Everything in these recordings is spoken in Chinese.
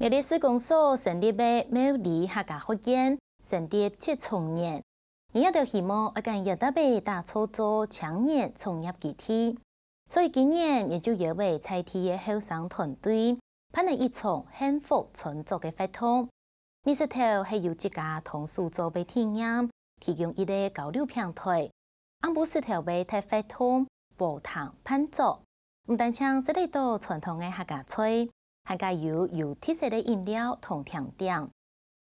苗栗市公所成立的苗栗客家福建成立7周年，伊也就希望跟业大辈打操作青年从业集体，所以今年也就约为在地的后生团队办了一场幸福创作的活动。20头是由一家同事做备体验，提供一个交流平台。安布斯头为特活动和谈伴奏，唔单唱这类多传统的客家菜。还加有特色的饮料同甜点，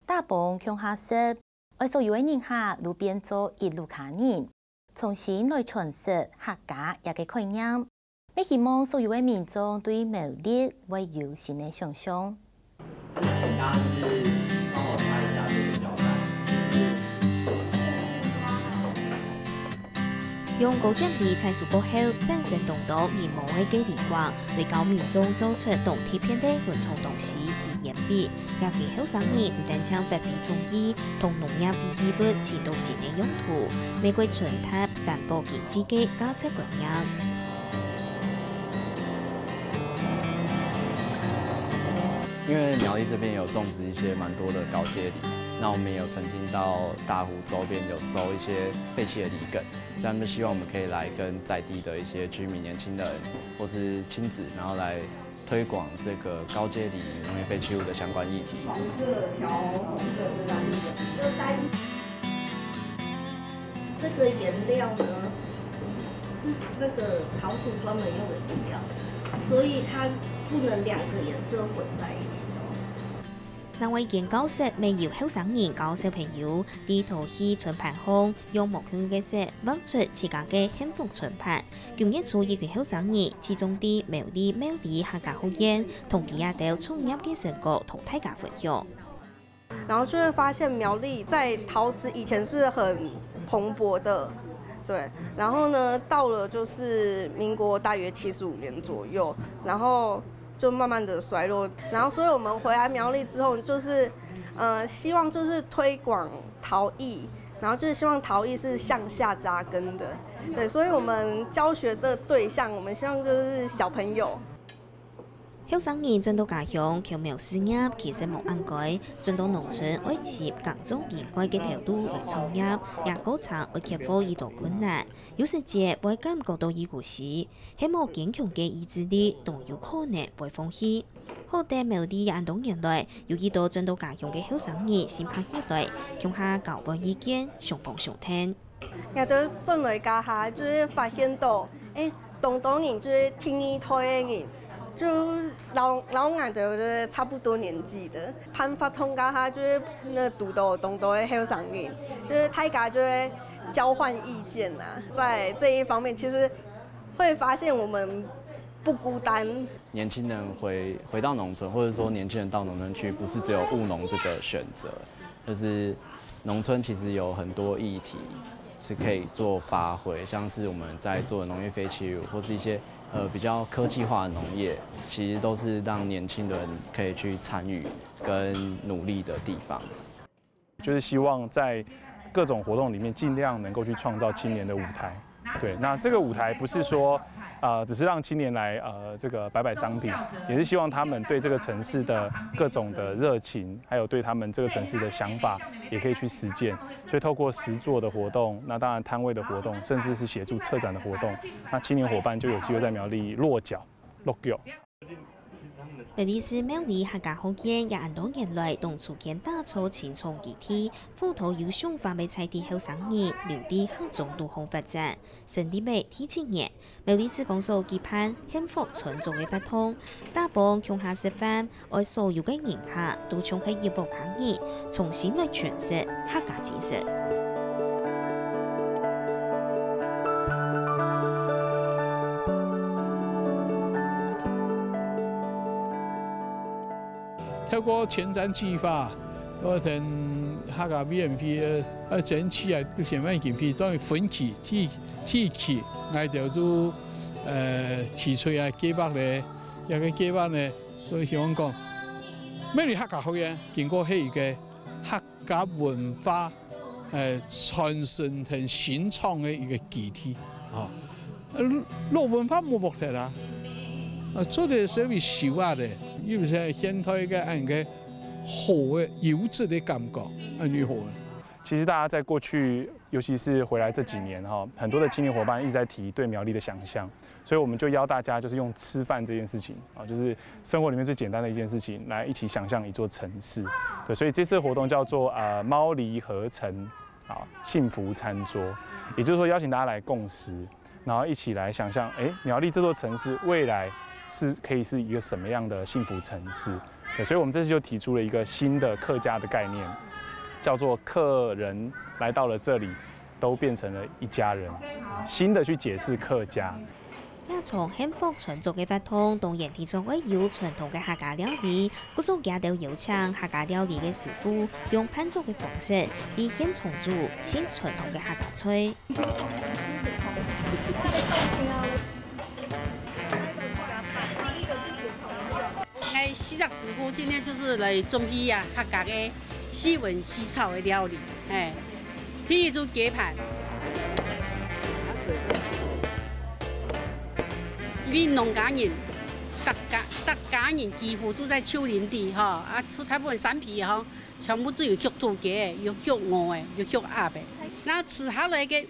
大帮乡下式，为所有的人下路边做一路卡人，重新来诠释客家一个概念。也希望所有的民众对苗栗会有新的想象。用高质地菜蔬过后，产生动到热毛的基地瓜，为教民众做出动贴片的文创东西而演变。也给后生人唔单将发挥创意，同农业废弃物起到新的用途，玫瑰春塔环保经济嘅加速观念。因为苗栗这边有种植一些蛮多的高阶梨，那我们也有曾经到大湖周边有收一些废弃的梨梗，所以他们希望我们可以来跟在地的一些居民、年轻人或是亲子，然后来推广这个高阶梨农业废弃物的相关议题。黄色调红色这样子，这个颜料呢是那个陶土专门用的颜料，所以它不能2个颜色混在一起。那位研究室未要後生人教小朋友地圖去春盤紅，用木圈嘅色畫出自家嘅幸福春盤。今日做一群後生人，始終啲苗栗客家福建，同其他啲創業嘅成果同大家分享。然後就會發現苗栗在陶瓷以前是很蓬勃的，對。然後呢，到了就是民國大約75年左右，然後就慢慢的衰落，然後所以我們回來苗栗之後，就是希望就是推廣陶藝，然後就是希望陶藝是向下扎根的，對，所以我們教學的對象，我們希望就是小朋友。後生人進到家鄉，巧妙事業其實冇應該，進到農村為接各種應該嘅條路嚟創業，也高層會克服遇到困難，有時節會感覺到依故事，希望堅強嘅意志力，都有可能會放棄。好在苗栗安東人來，有幾多進到家鄉嘅後生人先拍起來，向下交換意見，上講上聽。也都進來家下，就是發現到，東人就是聽一推嘅人。就老眼就是差不多年紀的，辦法通家下就是那讀到東都的後生人，就是大家就會交換意見啊，在這一方面其實會發現我們不孤單。年輕人回到農村，或者說年輕人到農村去，不是只有務農這個選擇，就是農村其實有很多議題是可以做發揮，像是我們在做的農業廢棄物，或是一些比較科技化的農業，其實都是讓年輕人可以去參與跟努力的地方。就是希望在各種活動裡面，盡量能夠去創造青年的舞台。對，那這個舞台不是說只是讓青年來這個擺商品，也是希望他們對這個城市的各種的熱情，還有對他們這個城市的想法，也可以去實踐。所以透過實作的活動，那當然攤位的活動，甚至是協助策展的活動，那青年夥伴就有機會在苗栗落腳。苗栗市苗栗客家福建也按多年來同促建打造青創集體，輔導有想法嘅在地後生人留地客中多項發展。成立為第7年，苗栗市公所舉辦幸福創作嘅活動，打幫鄉下示範，為所有嘅人客都從喺業務行業重新來詮釋客家精神。透過前瞻計劃，我哋客家 VMP 整期啊，前面件片當然分期、梯期，我哋都提出啊計劃咧，有個計劃咧，都希望講，苗栗客家福建經過係一個客家文化傳承同新創嘅一個集體啊，老文化冇問題啦，做啲所謂小啊嘅。有些现代嘅按个好嘅优质的感觉，安如何？其实大家在过去，尤其是回来这几年哈，很多的青年伙伴一直在提对苗栗的想象，所以我们就邀大家就是用吃饭这件事情啊，就是生活里面最简单的一件事情，来一起想象一座城市。对，所以这次的活动叫做猫狸合成幸福餐桌，也就是说邀请大家来共识，然后一起来想象，苗栗这座城市未来可以是一个什么样的幸福城市。对，所以我们这次就提出了一个新的客家的概念。叫做客人来到了这里，都变成了一家人。新的去解释客家。也从幸福传统嘅法通，當然提倡為有傳統嘅客家料理，嗰種也都邀請客家料理嘅師傅，用烹煮嘅方式，嚟現重做新傳統嘅客家菜。西藏師傅今天就是來準備客家嘅西文西草的料理，第一組雞排，因為農家人，大家人幾乎都在丘陵地出大部分產品全部都有肉土雞，有肉鵝的，有肉鴨的。那吃下來嘅，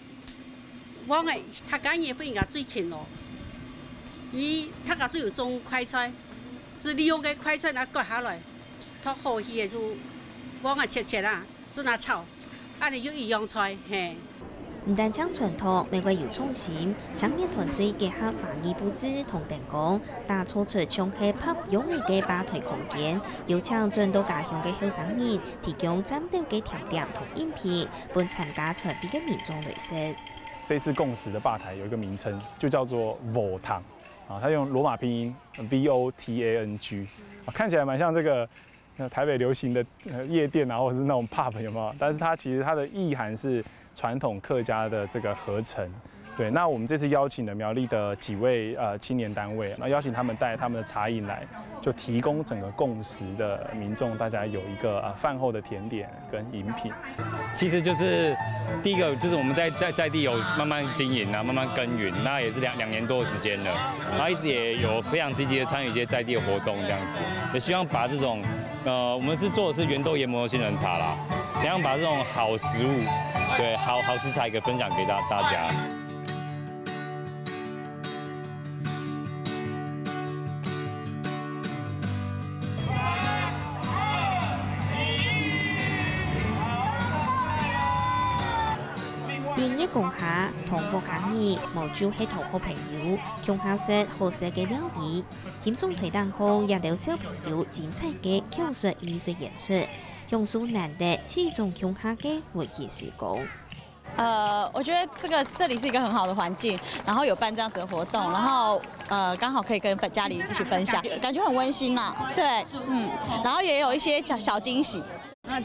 我嘅客家人會最近咯，因為客家最有種快菜。是利用cái khoai菜拿割下來，它好些就往下切啦，就拿炒，啊你有一樣菜嘿。唔但將傳統，每個有創新，青年團隊結合華語佈置同電工，打造出充氣拍用嘅吧台空間，邀請眾多家鄉嘅後生人提供針對嘅甜點同飲品，幫參加場邊嘅民眾來食。這次共識的吧台有一個名稱，就叫做 Votang。它用羅馬拼音 VOTANG，看起來蠻像這個台北流行的夜店或者是那種 pub 有沒有？但是它其實它的意涵是傳統客家的這個合成。對，那我們這次邀請了苗栗的幾位青年單位，那邀請他們帶他們的茶飲來，就提供整個共識的民眾，大家有一個飯後的甜點跟飲品。其實就是第一個，就是我們在地有慢慢經營慢慢耕耘，那也是兩年多的時間了，然後一直也有非常積極的參與一些在地的活動，這樣子，也希望把這種我們是做的是原豆研磨的杏仁茶啦，希望把這種好食物，對好食材給分享給大家。邊一共下同國家兒無就係同好朋友，共下食好食嘅料理，輕鬆推單後也有小朋友精彩嘅口述藝術演出，用數難得其中共下嘅回憶時光。我覺得這裡是一個很好的環境，然後有辦這樣子的活動，然後剛好可以跟家裡一起分享，感覺很溫馨啦。對，然後也有一些小驚喜。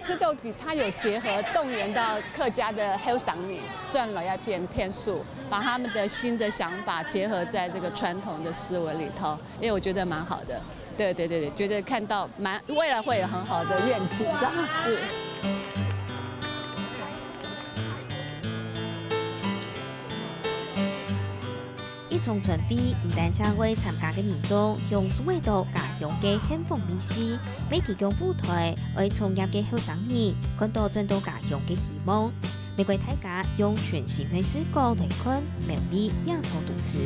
吃豆底它有結合動員到客家的後生人，賺了一片天數，把他們的新的想法結合在這個傳統的思維裡頭，因為我覺得蠻好的。對，覺得看到未來會有很好的願景，這樣子。一場傳飛唔但將為參加嘅民眾用數位到家鄉嘅幸福美食，未提供舞台為創業嘅後生人看到眾多家鄉嘅希望，玫瑰大家用全新嘅視角來看苗栗亞洲都市。